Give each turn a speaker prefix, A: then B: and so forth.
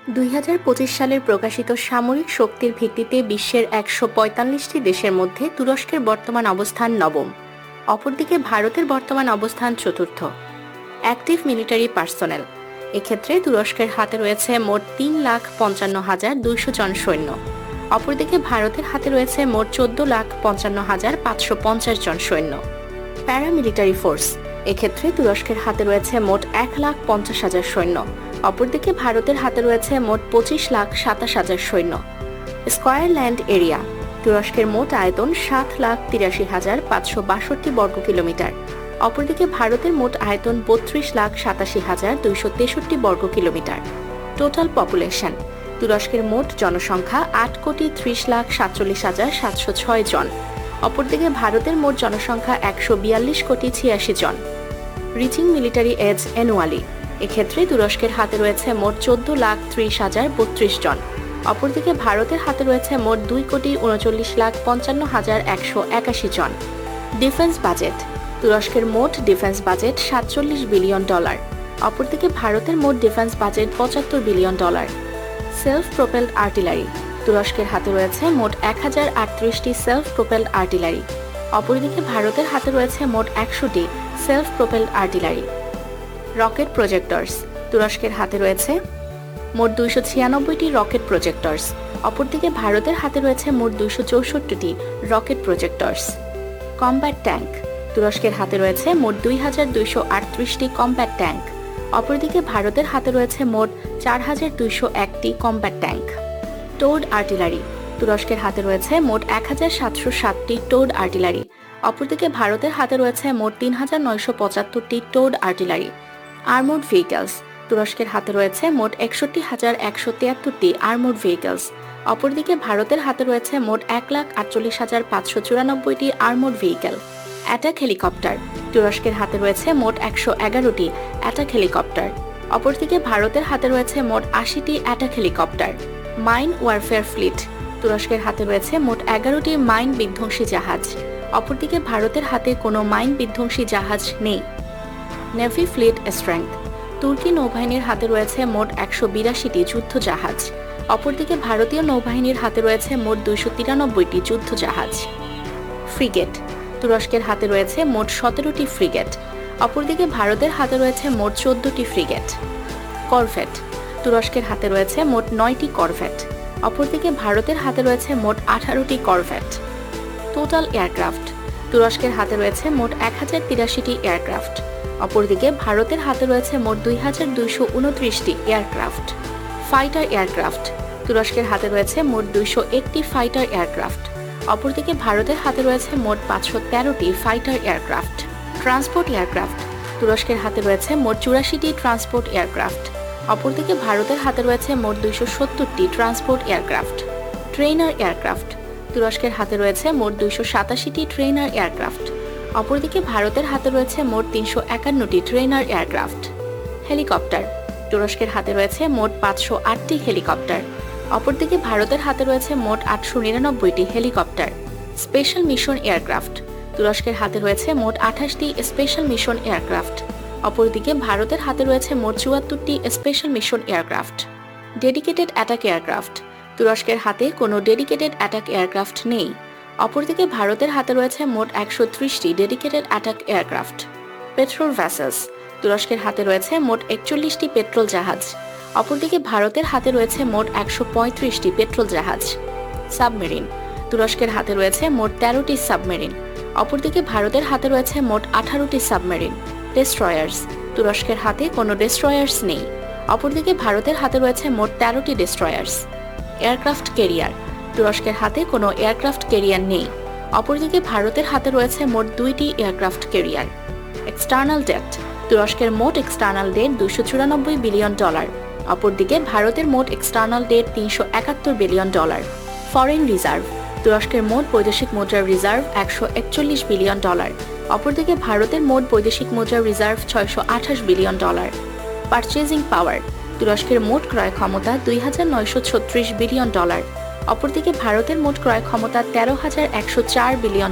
A: 2025 সালের প্রকাশিত সামরিক শক্তির ভিত্তিতে বিশ্বের 145টি দেশের মধ্যে তুরস্কের বর্তমান অবস্থান নবম। অপরদিকে ভারতের বর্তমান অবস্থান চতুর্থ। অ্যাক্টিভ মিলিটারি পার্সোনেল, এক্ষেত্রে তুরস্কের হাতে রয়েছে মোট 3,55,200 জন সৈন্য। অপরদিকে ভারতের হাতে রয়েছে মোট 14,55,550 জন সৈন্য। প্যারামিলিটারি ফোর্স, এক্ষেত্রে তুরস্কের হাতে রয়েছে মোট 1,50,000 সৈন্য। অপরদিকে ভারতের হাতে রয়েছে মোট 25,27,000 সৈন্য। স্কয়ার ল্যান্ড এরিয়া, তুরস্কের মোট আয়তন 7,83,562 বর্গ কিলোমিটার। অপরদিকে ভারতের মোট আয়তন 32,87,263 বর্গ কিলোমিটার। টোটাল পপুলেশন, তুরস্কের মোট জনসংখ্যা 8,30,47,706 জন। অপরদিকে ভারতের মোট জনসংখ্যা 142,86,000 জন। রিচিং মিলিটারি এজ অ্যানুয়ালি, এক্ষেত্রে তুরস্কের হাতে রয়েছে মোট 14,30,032 জন। অপরদিকে ভারতের হাতে রয়েছে মোট 2,39,55,181 জন। ডিফেন্স বাজেট, তুরস্কের মোট ডিফেন্স বাজেট $47 বিলিয়ন। অপরদিকে ভারতের মোট defence budget $75 billion. Self propelled artillery, তুরস্কের হাতে রয়েছে মোট 1,038টি সেলফ প্রোপেলড আর্টিলারি। অপরদিকে ভারতের হাতে রয়েছে মোট 100টি self propelled artillery. Rocket projectors, তুরস্কের হাতে রয়েছে মোট 296টি রকেট প্রজেক্টরস। অপরদিকে ভারতের হাতে রয়েছে মোট 264টি রকেট প্রজেক্টরস। কমব্যাট ট্যাঙ্ক, তুরস্কের হাতে রয়েছে মোট 2,238টি কমব্যাট ট্যাঙ্ক। অপরদিকে ভারতের হাতে রয়েছে মোট 4,201টি কমব্যাট ট্যাঙ্ক। টোড আর্টিলারি, তুরস্কের হাতে রয়েছে মোট 1,707টি টোড আর্টিলারি। অপরদিকে ভারতের হাতে রয়েছে মোট 3,975টি টোড আর্টিলারি। আর্মোড ভেহিকলস, তুরস্কের হাতে রয়েছে মোট 61,173টি আর্মোড ভেহিকলস। অপরদিকে ভারতের হাতে রয়েছে মোট 1,48,594টি আর্মোড ভেহিকল। অ্যাটাক হেলিকপ্টার, তুরস্কের হাতে রয়েছে মোট 111টি অ্যাটাক হেলিকপ্টার। অপরদিকে ভারতের হাতে রয়েছে মোট 80টি attack helicopter. Mine warfare fleet, তুরস্কের হাতে রয়েছে মোট 11টি মাইন বিধ্বংসী জাহাজ। অপরদিকে ভারতের হাতে কোনো মাইন বিধ্বংসী জাহাজ নেই। নেভি ফ্লিট স্ট্রেংথ, তুর্কি নৌবাহিনীর হাতে রয়েছে মোট 182টি যুদ্ধ জাহাজ। অপরদিকে ভারতীয় নৌবাহিনীর হাতে রয়েছে মোট 293টি যুদ্ধ জাহাজ। ফ্রিগেট, তুরস্কের হাতে রয়েছে মোট 17টি ফ্রিগেট। অপরদিকে ভারতের হাতে রয়েছে মোট 14টি ফ্রিগেট। করভেট, তুরস্কের হাতে রয়েছে মোট 9টি করভেট। অপরদিকে ভারতের হাতে রয়েছে মোট 18টি করভেট। টোটাল এয়ারক্রাফট, তুরস্কের হাতে রয়েছে মোট 1,083টি এয়ারক্রাফট। অপরদিকে ভারতের হাতে রয়েছে মোট 2,229টি এয়ারক্রাফট। ফাইটার এয়ারক্রাফট, তুরস্কের হাতে রয়েছে মোট 201টি ফাইটার এয়ারক্রাফট। অপরদিকে ভারতের হাতে রয়েছে মোট 513টি ফাইটার এয়ারক্রাফট। ট্রান্সপোর্ট এয়ারক্রাফট, তুরস্কের হাতে রয়েছে মোট 84টি ট্রান্সপোর্ট এয়ারক্রাফট। অপরদিকে ভারতের হাতে রয়েছে মোট 270টি ট্রান্সপোর্ট এয়ারক্রাফট। ট্রেইনার এয়ারক্রাফট, তুরস্কের হাতে রয়েছে মোট 287টি ট্রেইনার এয়ারক্রাফট। অপরদিকে ভারতের হাতে রয়েছে মোট 351টি ট্রেইনার এয়ারক্রাফট। হেলিকপ্টার, তুরস্কের হাতে রয়েছে মোট 508টি হেলিকপ্টার। অপরদিকে ভারতের হাতে রয়েছে মোট 899টি হেলিকপ্টার। স্পেশাল মিশন এয়ারক্রাফট, তুরস্কের হাতে রয়েছে মোট 28টি স্পেশাল মিশন এয়ারক্রাফট। অপরদিকে ভারতের হাতে রয়েছে মোট 74টি special mission aircraft. Dedicated attack aircraft, তুরস্কের হাতে কোনো ডেডিকেটেড অ্যাটাক এয়ারক্রাফট নেই। অপরদিকে ভারতের হাতে রয়েছে মোট 130টি dedicated attack aircraft. Patrol vessels, তুরস্কের হাতে রয়েছে মোট 41টি পেট্রোল জাহাজ। অপরদিকে ভারতের হাতে রয়েছে মোট 135টি পেট্রোল জাহাজ। সাবমেরিন, তুরস্কের হাতে রয়েছে মোট 13টি সাবমেরিন। অপরদিকে ভারতের হাতে রয়েছে মোট 18টি সাবমেরিন। ডেস্ট্রয়ার্স, তুরস্কের হাতে কোনো ডেস্ট্রয়ার্স নেই। অপরদিকে ভারতের হাতে রয়েছে মোট 13টি ডেস্ট্রয়ার্স। এয়ারক্রাফট ক্যারিয়ার, তুরস্কের হাতে কোনো এয়ারক্রাফট ক্যারিয়ার নেই। অপরদিকে ভারতের হাতে রয়েছে মোট 2টি এয়ারক্রাফট ক্যারিয়ার। এক্সটার্নাল ডেট, তুরস্কের মোট এক্সটার্নাল ডেট $294 বিলিয়ন। অপরদিকে ভারতের মোট external date $371 billion. Foreign reserve, তুরস্কের মোট বৈদেশিক মুদ্রার রিজার্ভ $141 বিলিয়ন। অপরদিকে ভারতের মোট বৈদেশিক মুদ্রার রিজার্ভ $628 বিলিয়ন। পারচেজিং পাওয়ার, তুরস্কের মোট ক্রয় ক্ষমতা $2,936 বিলিয়ন। অপরদিকে ভারতের মোট ক্রয় ক্ষমতা $13,104 বিলিয়ন।